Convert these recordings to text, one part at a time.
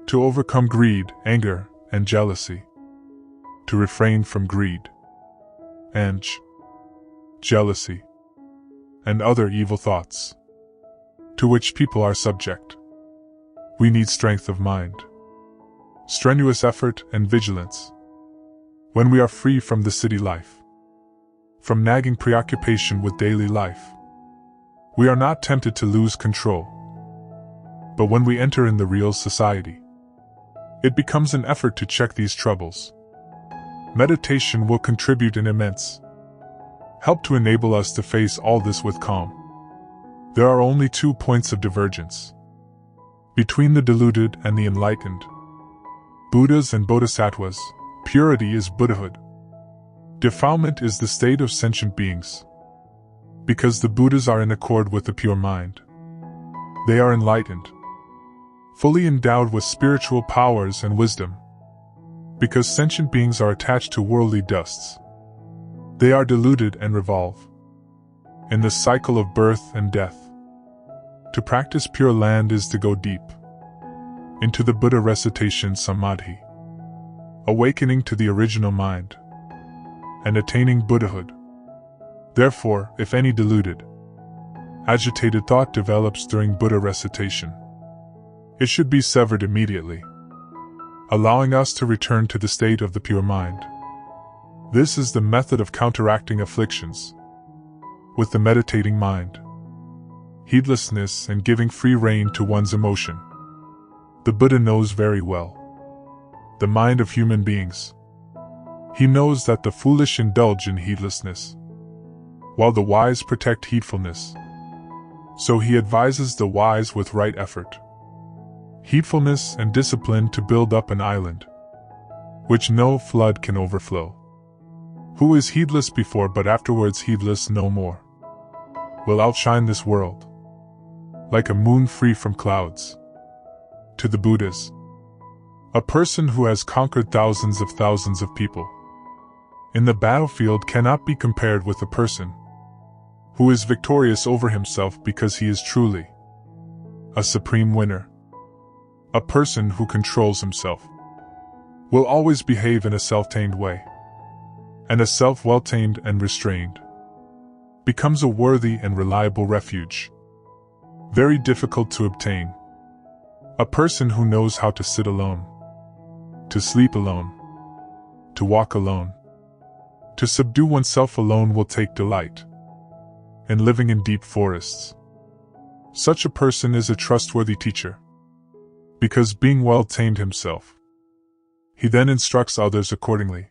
to overcome greed, anger, and jealousy, to refrain from greed and jealousy and other evil thoughts to which people are subject. We need strength of mind, strenuous effort, and vigilance. When we are free from the city life, from nagging preoccupation with daily life, we are not tempted to lose control. But when we enter in the real society, it becomes an effort to check these troubles. Meditation will contribute an immense help to enable us to face all this with calm. There are only 2 points of divergence between the deluded and the enlightened. Buddhas and Bodhisattvas. Purity is Buddhahood. Defilement is the state of sentient beings. Because the Buddhas are in accord with the pure mind, they are enlightened, fully endowed with spiritual powers and wisdom. Because sentient beings are attached to worldly dusts, they are deluded and revolve in the cycle of birth and death. To practice Pure Land is to go deep into the Buddha recitation Samadhi, awakening to the original mind, and attaining Buddhahood. Therefore, if any deluded, agitated thought develops during Buddha recitation, it should be severed immediately, allowing us to return to the state of the pure mind. This is the method of counteracting afflictions with the meditating mind, heedlessness, and giving free rein to one's emotion. The Buddha knows very well the mind of human beings. He knows that the foolish indulge in heedlessness, while the wise protect heedfulness. So he advises the wise with right effort, heedfulness, and discipline to build up an island, which no flood can overflow. Who is heedless before but afterwards heedless no more, will outshine this world, like a moon free from clouds. To the Buddhas, a person who has conquered thousands of people in the battlefield cannot be compared with a person who is victorious over himself because he is truly a supreme winner. A person who controls himself will always behave in a self-tamed way, and a self well-tamed and restrained becomes a worthy and reliable refuge, very difficult to obtain. A person who knows how to sit alone, to sleep alone, to walk alone, to subdue oneself alone will take delight in living in deep forests. Such a person is a trustworthy teacher, because being well tamed himself, he then instructs others accordingly.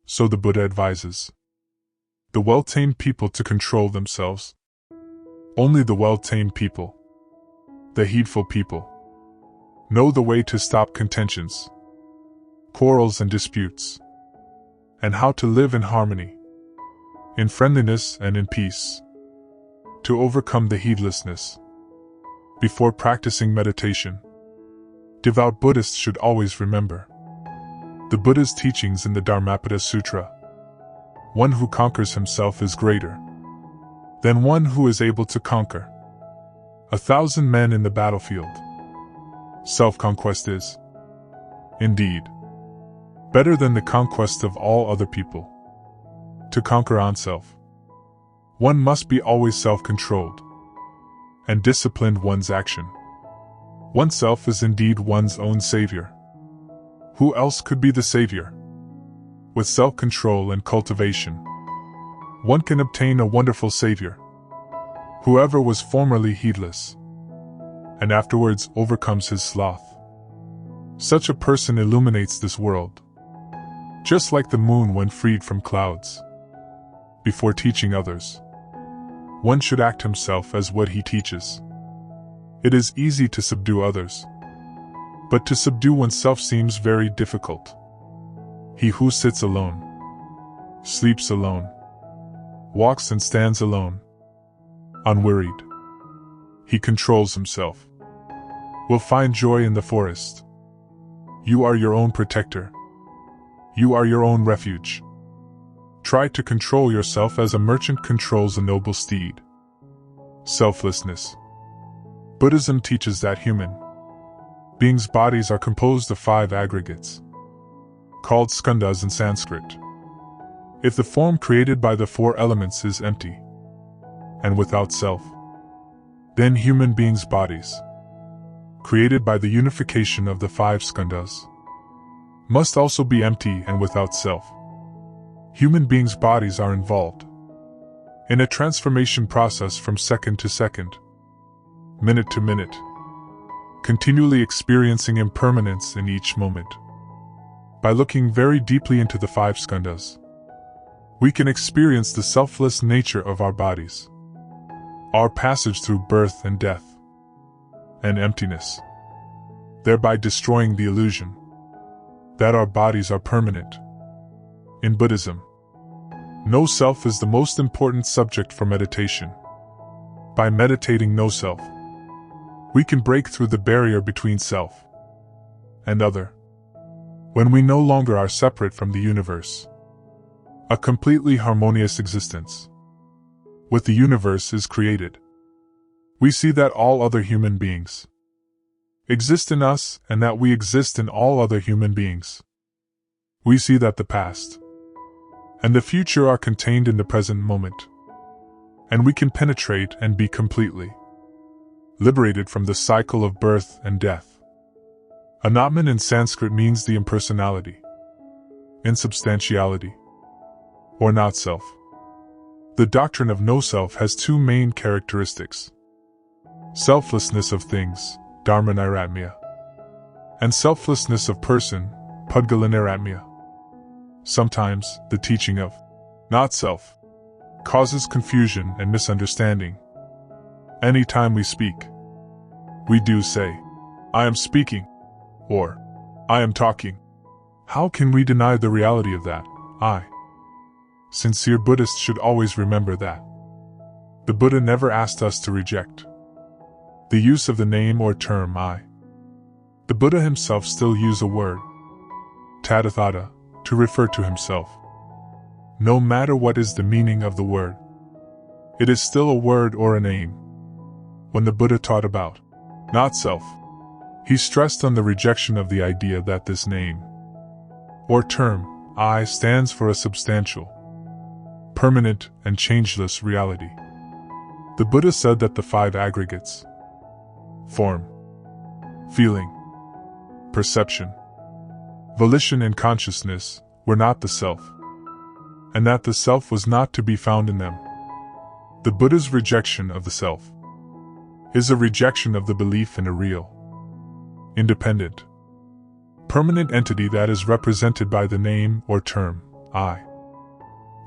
So the Buddha advises the well-tamed people to control themselves. Only the well-tamed people, the heedful people, know the way to stop contentions, quarrels, and disputes, and how to live in harmony, in friendliness, and in peace. To overcome the heedlessness before practicing meditation, devout Buddhists should always remember the Buddha's teachings in the Dharmapada Sutra. One who conquers himself is greater than one who is able to conquer 1,000 men in the battlefield. Self-conquest is, indeed, better than the conquest of all other people. To conquer oneself, one must be always self-controlled and disciplined one's action. Oneself is indeed one's own savior. Who else could be the savior? With self-control and cultivation, one can obtain a wonderful savior. Whoever was formerly heedless and afterwards overcomes his sloth, such a person illuminates this world, just like the moon when freed from clouds. Before teaching others, one should act himself as what he teaches. It is easy to subdue others, but to subdue oneself seems very difficult. He who sits alone, sleeps alone, walks and stands alone, unwearied, he controls himself, will find joy in the forest. You are your own protector. You are your own refuge. Try to control yourself as a merchant controls a noble steed. Selflessness. Buddhism teaches that human beings' bodies are composed of 5 aggregates, called skandhas in Sanskrit. If the form created by the 4 elements is empty and without self, then human beings' bodies, created by the unification of the 5 skandhas, must also be empty and without self. Human beings' bodies are involved in a transformation process from second to second, minute to minute, continually experiencing impermanence in each moment. By looking very deeply into the 5 skandhas, we can experience the selfless nature of our bodies, our passage through birth and death, and emptiness, thereby destroying the illusion that our bodies are permanent. In Buddhism, no self is the most important subject for meditation. By meditating no self, we can break through the barrier between self and other. When we no longer are separate from the universe, a completely harmonious existence with the universe is created. We see that all other human beings exist in us and that we exist in all other human beings. We see that the past and the future are contained in the present moment, and we can penetrate and be completely liberated from the cycle of birth and death. Anatman in Sanskrit means the impersonality, insubstantiality, or not self. The doctrine of no self has 2 main characteristics: selflessness of things, dharma-nairatmya, and selflessness of person, pudgala-nairatmya. Sometimes, the teaching of not self causes confusion and misunderstanding. Anytime we speak, we do say, "I am speaking," or "I am talking." How can we deny the reality of that I? Sincere Buddhists should always remember that the Buddha never asked us to reject the use of the name or term I. The Buddha himself still used a word, tathagata, to refer to himself. No matter what is the meaning of the word, it is still a word or a name. When the Buddha taught about not self, he stressed on the rejection of the idea that this name or term, I, stands for a substantial, permanent, and changeless reality. The Buddha said that the 5 aggregates, form, feeling, perception, volition, and consciousness, were not the self, and that the self was not to be found in them. The Buddha's rejection of the self is a rejection of the belief in a real, independent, permanent entity that is represented by the name or term, I.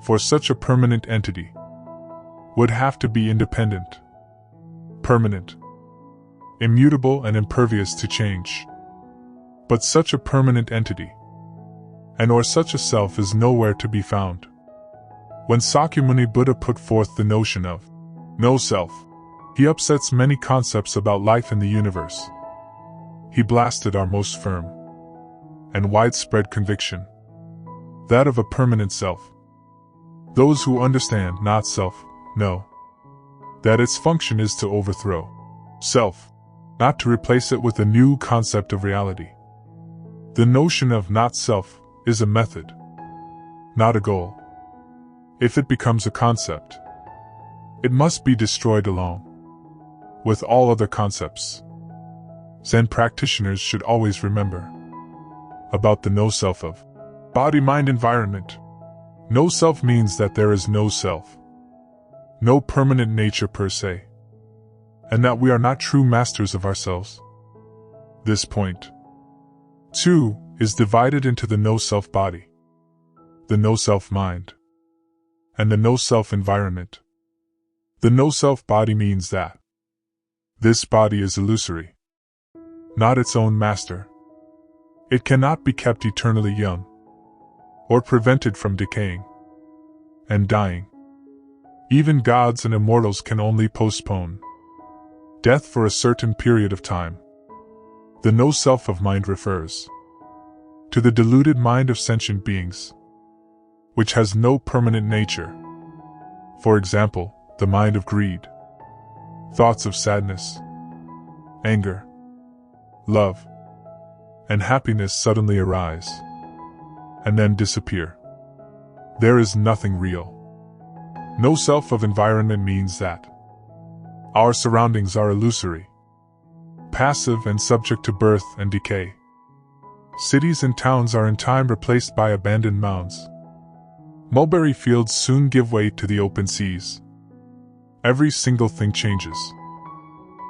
For such a permanent entity would have to be independent, permanent, immutable, and impervious to change. But such a permanent entity and/or such a self is nowhere to be found. When Sakyamuni Buddha put forth the notion of no self, he upsets many concepts about life in the universe. He blasted our most firm and widespread conviction, that of a permanent self. Those who understand not self know that its function is to overthrow self, not to replace it with a new concept of reality. The notion of not self is a method, not a goal. If it becomes a concept, it must be destroyed along with all other concepts. Zen practitioners should always remember about the no-self of body-mind environment. No-self means that there is no self, no permanent nature per se, and that we are not true masters of ourselves. This point, too, is divided into the no-self body, the no-self mind, and the no-self environment. The no-self body means that this body is illusory, not its own master. It cannot be kept eternally young, or prevented from decaying and dying. Even gods and immortals can only postpone death for a certain period of time. The no-self of mind refers to the deluded mind of sentient beings, which has no permanent nature. For example, the mind of greed, thoughts of sadness, anger, love, and happiness suddenly arise, and then disappear. There is nothing real. No self of environment means that our surroundings are illusory, passive and subject to birth and decay. Cities and towns are in time replaced by abandoned mounds. Mulberry fields soon give way to the open seas. Every single thing changes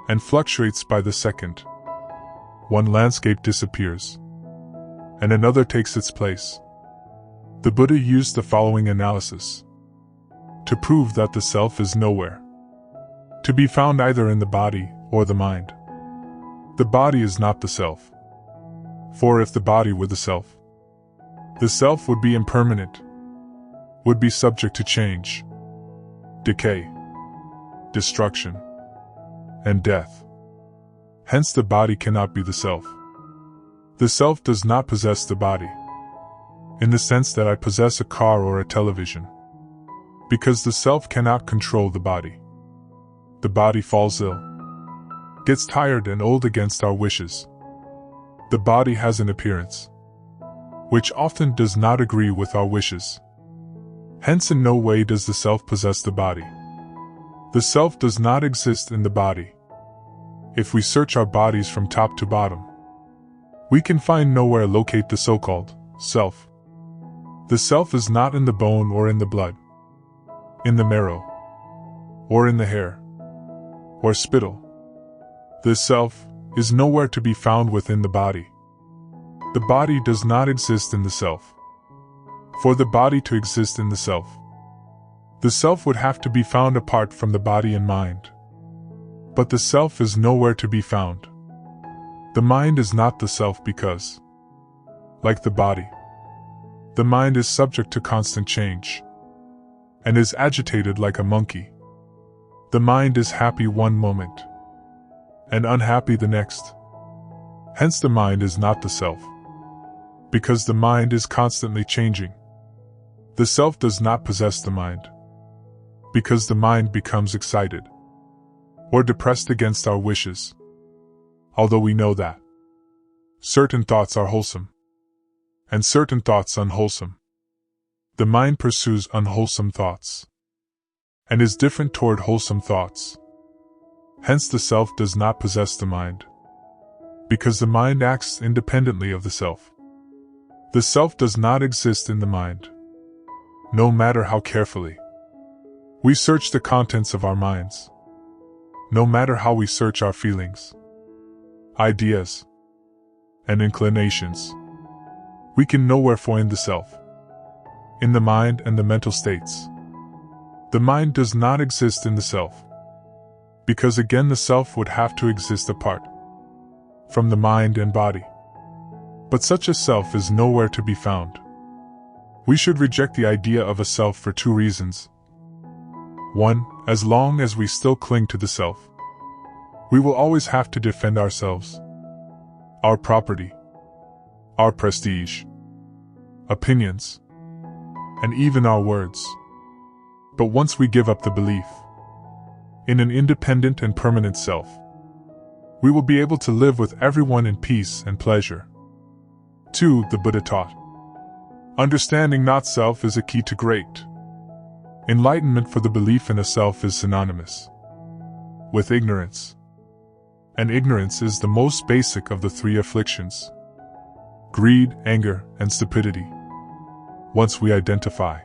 and fluctuates by the second. One landscape disappears, and another takes its place. The Buddha used the following analysis to prove that the self is nowhere to be found either in the body or the mind. The body is not the self. For if the body were the self would be impermanent, would be subject to change, decay, destruction, and death. Hence the body cannot be the self. The self does not possess the body, in the sense that I possess a car or a television, because the self cannot control the body. The body falls ill, gets tired and old against our wishes. The body has an appearance, which often does not agree with our wishes. Hence in no way does the self possess the body. The self does not exist in the body. If we search our bodies from top to bottom, we can find nowhere locate the so-called self. The self is not in the bone or in the blood, in the marrow, or in the hair, or spittle. The self is nowhere to be found within the body. The body does not exist in the self. For the body to exist in the self would have to be found apart from the body and mind. But the self is nowhere to be found. The mind is not the self because, like the body, the mind is subject to constant change, and is agitated like a monkey. The mind is happy one moment, and unhappy the next. Hence the mind is not the self, because the mind is constantly changing. The self does not possess the mind, because the mind becomes excited or depressed against our wishes. Although we know that certain thoughts are wholesome, and certain thoughts unwholesome, the mind pursues unwholesome thoughts, and is different toward wholesome thoughts. Hence the self does not possess the mind, because the mind acts independently of the self. The self does not exist in the mind, no matter how carefully we search the contents of our minds, no matter how we search our feelings, ideas, and inclinations. We can nowhere find the self in the mind and the mental states. The mind does not exist in the self, because again the self would have to exist apart from the mind and body. But such a self is nowhere to be found. We should reject the idea of a self for two reasons. 1. As long as we still cling to the self, we will always have to defend ourselves, our property, our prestige, opinions, and even our words. But once we give up the belief in an independent and permanent self, we will be able to live with everyone in peace and pleasure. 2. The Buddha taught, understanding not self is a key to great enlightenment, for the belief in a self is synonymous with ignorance. And ignorance is the most basic of the three afflictions: greed, anger, and stupidity. Once we identify,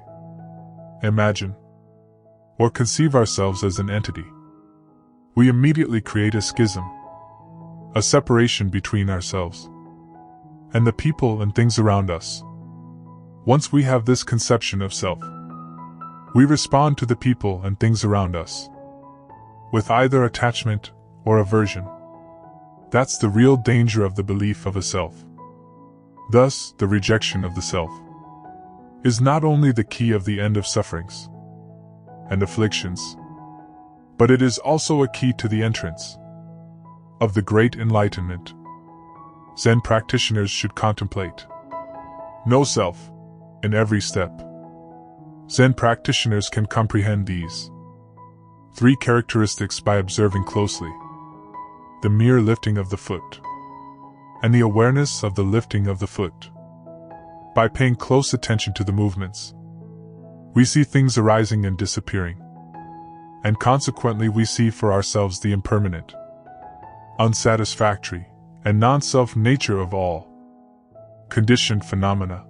imagine, or conceive ourselves as an entity, we immediately create a schism, a separation between ourselves and the people and things around us. Once we have this conception of self, we respond to the people and things around us with either attachment or aversion. That's the real danger of the belief of a self. Thus, the rejection of the self is not only the key of the end of sufferings and afflictions, but it is also a key to the entrance of the great enlightenment. Zen practitioners should contemplate no self in every step. Zen practitioners can comprehend these three characteristics by observing closely the mere lifting of the foot, and the awareness of the lifting of the foot. By paying close attention to the movements, we see things arising and disappearing, and consequently we see for ourselves the impermanent, unsatisfactory, and non-self nature of all conditioned phenomena.